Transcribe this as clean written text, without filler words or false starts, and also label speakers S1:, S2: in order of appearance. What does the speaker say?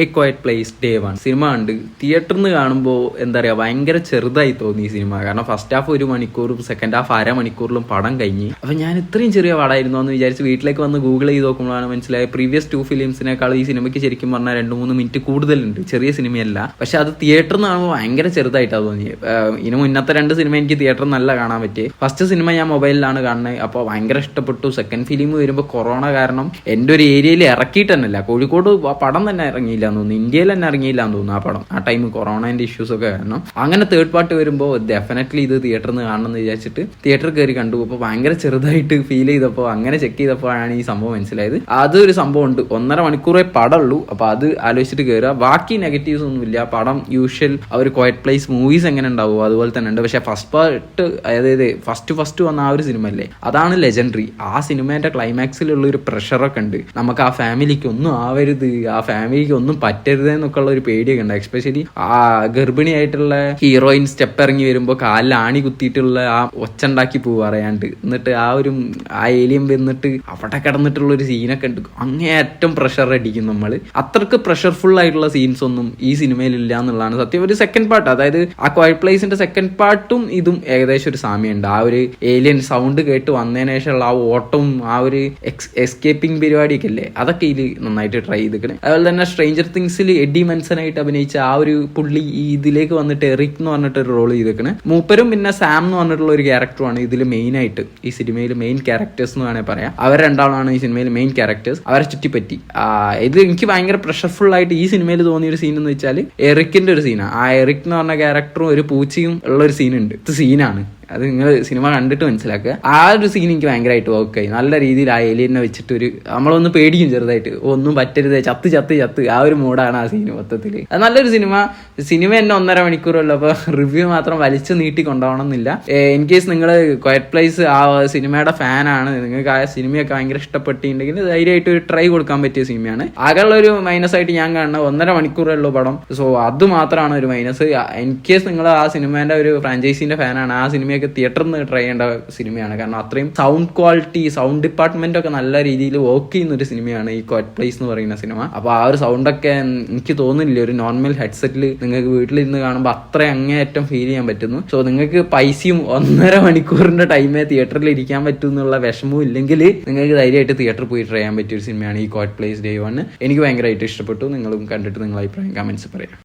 S1: A quiet place day 1 cinema കണ്ട് തിയേറ്ററിൽ നിന്ന് കാണുമ്പോൾ എന്താ പറയുക ഭയങ്കര ചെറുതായി തോന്നി ഈ സിനിമ. കാരണം ഫസ്റ്റ് ഹാഫ് 1 മണിക്കൂറും സെക്കൻഡ് ഹാഫ് അരമണിക്കൂറിലും പടം കഴിഞ്ഞ്. അപ്പം ഞാൻ ഇത്രയും ചെറിയ പടമായിരുന്നു എന്ന് വിചാരിച്ച് വീട്ടിലേക്ക് വന്ന് ഗൂഗിൾ ചെയ്ത് നോക്കുമ്പോഴാണ് മനസ്സിലായത് പ്രീവിയസ് 2 ഫിലിംസിനേക്കാൾ ഈ സിനിമയ്ക്ക് ശരിക്കും പറഞ്ഞാൽ 2-3 മിനിറ്റ് കൂടുതലുണ്ട്. ചെറിയ സിനിമയല്ല, പക്ഷെ അത് തിയേറ്ററിൽ നിന്ന് കാണുമ്പോൾ ഭയങ്കര ചെറുതായിട്ടാണ് തോന്നിയത്. ഇതിന് മുന്നത്തെ 2 സിനിമ എനിക്ക് തിയേറ്ററിൽ നല്ല കാണാൻ പറ്റി. ഫസ്റ്റ് സിനിമ ഞാൻ മൊബൈലിലാണ് കാണുന്നത്, അപ്പോൾ ഭയങ്കര ഇഷ്ടപ്പെട്ടു. സെക്കൻഡ് ഫിലിം വരുമ്പോൾ കൊറോണ കാരണം എൻ്റെ ഒരു ഏരിയയിൽ ഇറക്കിയിട്ട് തന്നെയല്ല, കോഴിക്കോട് ആ പടം തന്നെ ഇറങ്ങിയില്ല എന്ന് തോന്നുന്നു, ഇന്ത്യയിൽ തന്നെ ഇറങ്ങിയില്ല എന്ന് തോന്നുന്നു ആ പടം. ആ ടൈം കൊറോണേന്റെ ഇഷ്യൂസ് ഒക്കെ കാരണം. അങ്ങനെ തേർഡ് പാർട്ട് വരുമ്പോൾ ഡെഫിനറ്റ്ലി ഇത് തിയേറ്ററിൽ നിന്ന് കാണണം എന്ന് വിചാരിച്ചിട്ട് തിയേറ്ററിൽ കയറി കണ്ടു. അപ്പോൾ ഭയങ്കര ചെറുതായിട്ട് ഫീൽ ചെയ്തപ്പോൾ അങ്ങനെ ചെക്ക് ചെയ്തപ്പോഴാണ് ഈ സംഭവം മനസ്സിലായത്. അതൊരു സംഭവം ഉണ്ട്, 1.5 മണിക്കൂറേ പടമുള്ളൂ. അപ്പോൾ അത് ആലോചിച്ചിട്ട് കയറുക. ബാക്കി നെഗറ്റീവ്സ് ഒന്നുമില്ല. പടം യൂഷ്വൽ അവർ ക്വയറ്റ് പ്ലേസ് മൂവീസ് എങ്ങനെ ഉണ്ടാവും അതുപോലെ തന്നെ ഉണ്ട്. പക്ഷെ ഫസ്റ്റ് പാർട്ട്, അതായത് ഫസ്റ്റ് വന്ന ആ ഒരു സിനിമ അല്ലേ, അതാണ് ലെജൻഡറി. ആ സിനിമേന്റെ ക്ലൈമാക്സിലുള്ള ഒരു പ്രഷറൊക്കെ ഉണ്ട്. നമുക്ക് ആ ഫാമിലിക്ക് ഒന്നും ആവരുത്, ആ ഫാമിലിക്ക് ഒന്നും പറ്റരുത് എന്നൊക്കെ ഉള്ള ഒരു പേടിയൊക്കെ ഉണ്ട്. എസ്പെഷ്യലി ആ ഗർഭിണിയായിട്ടുള്ള ഹീറോയിൻ സ്റ്റെപ്പ് ഇറങ്ങി വരുമ്പോൾ കാലിൽ ആണി കുത്തിയിട്ടുള്ള ആ ഒച്ചുണ്ടാക്കി പോവുക അറിയാണ്ട്, എന്നിട്ട് ആ ഏലിയൻ വന്നിട്ട് അവിടെ കിടന്നിട്ടുള്ള ഒരു സീനൊക്കെ ഉണ്ട്. അങ്ങേയറ്റം പ്രഷർ അടിക്കും നമ്മൾ. അത്രക്ക് പ്രഷർഫുൾ ആയിട്ടുള്ള സീൻസ് ഒന്നും ഈ സിനിമയിൽ ഇല്ല എന്നുള്ളതാണ് സത്യം. ഒരു സെക്കൻഡ് പാർട്ട്, അതായത് ആ ക്വയറ്റ് പ്ലേസിന്റെ സെക്കൻഡ് പാർട്ടും ഇതും ഏകദേശം ഒരു സാമ്യമുണ്ട്. ആ ഒരു ഏലിയൻ സൗണ്ട് കേട്ട് വന്നതിന് ശേഷമുള്ള ആ ഓട്ടവും ആ ഒരു എസ്കേപ്പിംഗ് പരിപാടിയൊക്കെ ഇല്ലേ, അതൊക്കെ ഇതിൽ നന്നായിട്ട് ട്രൈ ചെയ്തിരിക്കണേ. അതുപോലെ തന്നെ സ്ട്രേഞ്ചർ തിങ്സിൽ എഡി മൻസനായിട്ട് അഭിനയിച്ച ആ ഒരു പുള്ളി ഈ ഇതിലേക്ക് വന്നിട്ട് എറിക് എന്ന് പറഞ്ഞിട്ട് ഒരു റോൾ ചെയ്തേക്കണ്. മൂപ്പരും പിന്നെ സാം എന്ന് പറഞ്ഞിട്ടുള്ള ഒരു ക്യാരക്ടറുമാണ് ഇതിൽ മെയിൻ ആയിട്ട് ഈ സിനിമയിൽ മെയിൻ ക്യാരക്ടേഴ്സ് എന്ന് വേണമെങ്കിൽ പറയാം. അവർ രണ്ടാളാണ് ഈ സിനിമയിൽ മെയിൻ ക്യാരക്ടേഴ്സ്. അവരെ ചുറ്റിപ്പറ്റി ഇത് എനിക്ക് ഭയങ്കര പ്രഷർഫുൾ ആയിട്ട് ഈ സിനിമയിൽ തോന്നിയ ഒരു സീൻ എന്ന് വെച്ചാൽ എറിക്കിന്റെ ഒരു സീനാണ്. ആ എറിക് എന്ന് പറഞ്ഞ ക്യാരക്ടറും ഒരു പൂച്ചയും ഉള്ള ഒരു സീനുണ്ട്. ഇത് സീനാണ്, അത് നിങ്ങൾ സിനിമ കണ്ടിട്ട് മനസ്സിലാക്കുക. ആ ഒരു സീൻ എനിക്ക് ഭയങ്കരമായിട്ട് വർക്കായി. നല്ല രീതിയിൽ ആ ഏലിയനെ വെച്ചിട്ട് ഒരു നമ്മളൊന്ന് പേടിക്കും ചെറുതായിട്ട്, ഒന്നും പറ്റരുത്, ചത്ത് ആ ഒരു മൂഡാണ് ആ സീൻ മൊത്തത്തിൽ. അത് നല്ലൊരു സിനിമ തന്നെ 1.5 മണിക്കൂറല്ലോ. അപ്പോൾ റിവ്യൂ മാത്രം വലിച്ചു നീട്ടി കൊണ്ടുപോകണം എന്നില്ല. ഇൻ കേസ് നിങ്ങൾ ക്വയറ്റ് പ്ലേസ് ആ സിനിമയുടെ ഫാനാണ്, നിങ്ങൾക്ക് ആ സിനിമയൊക്കെ ഭയങ്കര ഇഷ്ടപ്പെട്ടിട്ടുണ്ടെങ്കിൽ ധൈര്യമായിട്ട് ഒരു ട്രൈ കൊടുക്കാൻ പറ്റിയ സിനിമയാണ്. ആകെയുള്ള ഒരു മൈനസ് ആയിട്ട് ഞാൻ കാണുന്നത് 1.5 മണിക്കൂറുള്ള പടം. സോ അത് മാത്രമാണ് ഒരു മൈനസ്. ഇൻ കേസ് നിങ്ങൾ ആ സിനിമേന്റെ ഒരു ഫ്രാഞ്ചൈസിന്റെ ഫാനാണ്, ആ സിനിമ തിയേറ്ററിൽ നിന്ന് ട്രൈ ചെയ്യേണ്ട സിനിമയാണ്. കാരണം അത്രയും സൗണ്ട് ക്വാളിറ്റി, സൗണ്ട് ഡിപ്പാർട്ട്മെന്റ് ഒക്കെ നല്ല രീതിയിൽ വർക്ക് ചെയ്യുന്ന ഒരു സിനിമയാണ് ഈ ക്വയറ്റ് പ്ലേസ് എന്ന് പറയുന്ന സിനിമ. അപ്പൊ ആ ഒരു സൗണ്ടൊക്കെ എനിക്ക് തോന്നുന്നില്ല ഒരു നോർമൽ ഹെഡ്സെറ്റിൽ നിങ്ങൾക്ക് വീട്ടിലിരുന്ന് കാണുമ്പോൾ അത്ര അങ്ങേയറ്റം ഫീൽ ചെയ്യാൻ പറ്റുന്നു. സോ നിങ്ങൾക്ക് പൈസയും 1.5 മണിക്കൂറിന്റെ ടൈമേ തിയേറ്ററിൽ ഇരിക്കാൻ പറ്റും എന്നുള്ള വിഷമവും ഇല്ലെങ്കിൽ നിങ്ങൾക്ക് ധൈര്യമായിട്ട് തിയേറ്ററിൽ പോയി ട്രൈ ചെയ്യാൻ പറ്റിയ ഒരു സിനിമയാണ് ഈ ക്വയറ്റ് പ്ലേസ് ഡേ 1. എനിക്ക് ഭയങ്കരമായിട്ട് ഇഷ്ടപ്പെട്ടു. നിങ്ങളും കണ്ടിട്ട് നിങ്ങളുടെ അഭിപ്രായം കമന്റ്സ് പറയാം.